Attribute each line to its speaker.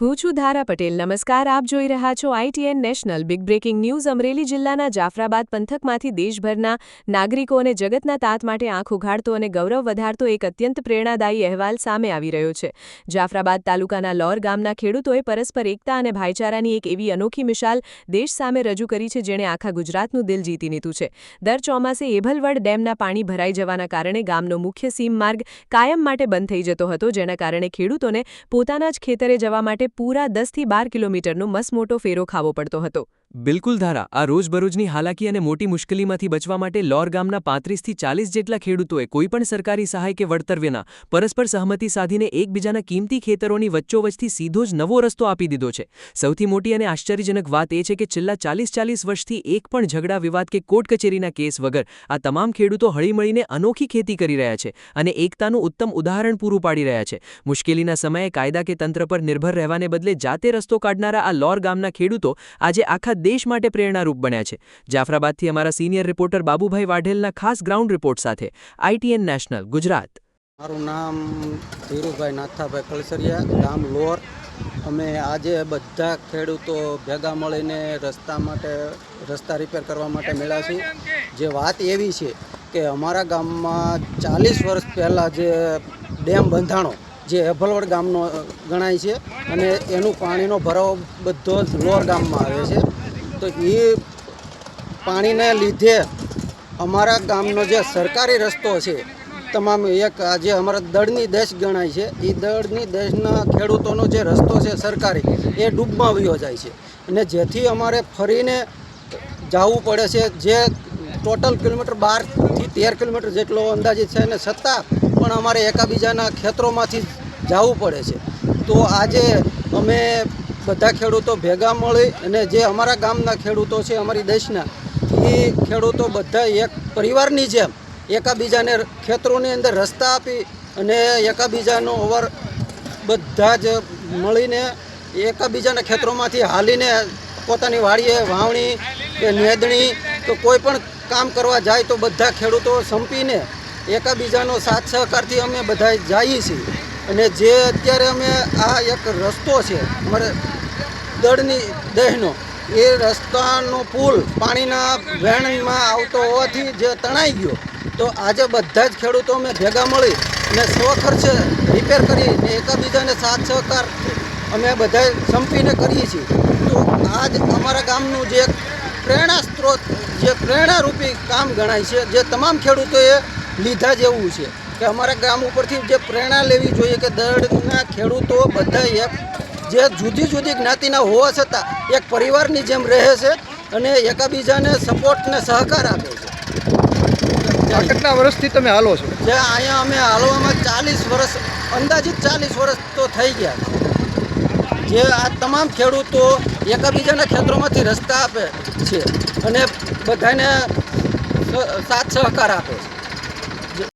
Speaker 1: હું છું ધારા પટેલ. નમસ્કાર, આપ જોઈ રહ્યા છો ITN national. Big breaking news. Amreli જિલ્લાના જાફરાબાદ પંથકમાંથી દેશભરના નાગરિકો અને જગતના તાત માટે આંખ ઉઘાડતો અને ગૌરવ વધારતો એક અત્યંત પ્રેરણાદાયી અહેવાલ સામે આવી રહ્યો છે. જાફરાબાદ તાલુકાના લોર ગામના ખેડૂતોએ પરસ્પર એકતા અને ભાઈચારાની એક એવી અનોખી મિસાલ દેશ સામે રજૂ કરી છે જેણે આખા ગુજરાતનું દિલ જીતી લીધું છે. દર ચોમાસે એભલવડ ડેમના પાણી ભરાઈ જવાના કારણે ગામનો મુખ્ય સીમ માર્ગ કાયમ માટે બંધ થઈ જતો હતો, જેના કારણે ખેડૂતોને પોતાના જ ખેતરે જવા માટે પૂરા 10 થી 12 કિલોમીટરનો મસમોટો ફેરો ખાવો પડતો હતો.
Speaker 2: બિલકુલ ધારા, આ રોજબરોજની હાલાકી અને મોટી મુશ્કેલીમાંથી બચવા માટે લોર ગામના 35 થી 40 જેટલા ખેડૂતોએ કોઈપણ સરકારી સહાય કે વળતર વિના પરસ્પર સહમતિ સાધીને એકબીજાના કિંમતી ખેતરોની વચ્ચોવચ્ચથી સીધો જ નવો રસ્તો આપી દીધો છે. સૌથી મોટી અને આશ્ચર્યજનક વાત એ છે કે છેલ્લા 40 વર્ષથી એક પણ ઝઘડા વિવાદ કે કોર્ટ કચેરીના કેસ વગર આ તમામ ખેડૂતો હળીમળીને અનોખી ખેતી કરી રહ્યા છે અને એકતાનું ઉત્તમ ઉદાહરણ પૂરું પાડી રહ્યા છે. મુશ્કેલીના સમયે કાયદા કે તંત્ર પર નિર્ભર રહેવાને બદલે જાતે રસ્તો કાઢનારા આ લોર ગામના ખેડૂતો આજે આખા દેશ માટે પ્રેરણારૂપ બન્યા છે. જાફરાબાદથી અમારા સિનિયર રિપોર્ટર બાબુભાઈ વાઢેલના ખાસ ગ્રાઉન્ડ રિપોર્ટ સાથે ITN નેશનલ, ગુજરાત.
Speaker 3: મારું નામ ધીરુભાઈ નાથાભાઈ કળસરિયા, ગામ લોર. અમે આજે બધા ખેડૂતો ભેગા મળીને રસ્તા રિપેર કરવા માટે મળ્યા છીએ. જે વાત એવી છે કે અમારા ગામમાં 40 વર્ષ પહેલાં જે ડેમ બંધાણો જે એભલવડ ગામનો ગણાય છે અને એનું પાણીનો ભરાવો બધો જ લોર ગામમાં આવે છે. તો એ પાણીને લીધે અમારા ગામનો જે સરકારી રસ્તો છે તમામ એક જે અમારા દળની દેશ ગણાય છે એ દળની દેશના ખેડૂતોનો જે રસ્તો છે સરકારી એ ડૂબમાં વયો જાય છે અને જેથી અમારે ફરીને જવું પડે છે. જે ટોટલ કિલોમીટર 12 થી 13 કિલોમીટર જેટલો અંદાજિત છે અને છતાં પણ અમારે એકબીજાના ખેતરોમાંથી જવું પડે છે. તો આજે અમે બધા ખેડૂતો ભેગા મળી અને જે અમારા ગામના ખેડૂતો છે અમારી દેશના એ ખેડૂતો બધા એક પરિવારની જેમ એકબીજાને ખેતરોની અંદર રસ્તા આપી અને એકબીજાનો બધા જ મળીને એકબીજાના ખેતરોમાંથી હાલીને પોતાની વાડીએ વાવણી કે નેદણી તો કોઈ પણ કામ કરવા જાય તો બધા ખેડૂતો સંપીને એકબીજાનો સાથ સહકારથી અમે બધા જઈએ છીએ. અને જે અત્યારે અમે આ એક રસ્તો છે અમારે દળની દેશનો એ રસ્તાનો પુલ પાણીના વહેણમાં આવતો હોવાથી જે તણાઈ ગયો, તો આજે બધા જ ખેડૂતો અમે ભેગા મળી અને સ્વખર્ચે રિપેર કરી એકબીજાને સાથ સહકાર અમે બધા સંપીને કરીએ છીએ. તો આજ અમારા ગામનું જે પ્રેરણા સ્ત્રોત જે પ્રેરણારૂપી કામ ગણાય છે, જે તમામ ખેડૂતોએ લીધા જેવું છે કે અમારા ગામ ઉપરથી જે પ્રેરણા લેવી જોઈએ કે દળના ખેડૂતો બધા એક જે જુદી જુદી જ્ઞાતિના હોવા છતાં એક પરિવારની જેમ રહે છે અને એકબીજાને સપોર્ટ ને સહકાર આપે છે.
Speaker 4: કેટલા વર્ષથી તમે હાલો છો?
Speaker 3: જે અહીંયા અમે હાલવામાં 40 વર્ષ અંદાજિત 40 વર્ષ તો થઈ ગયા છે. જે આ તમામ ખેડૂતો એકબીજાના ખેતરોમાંથી રસ્તા આપે છે અને બધાને સાથ સહકાર આપે છે.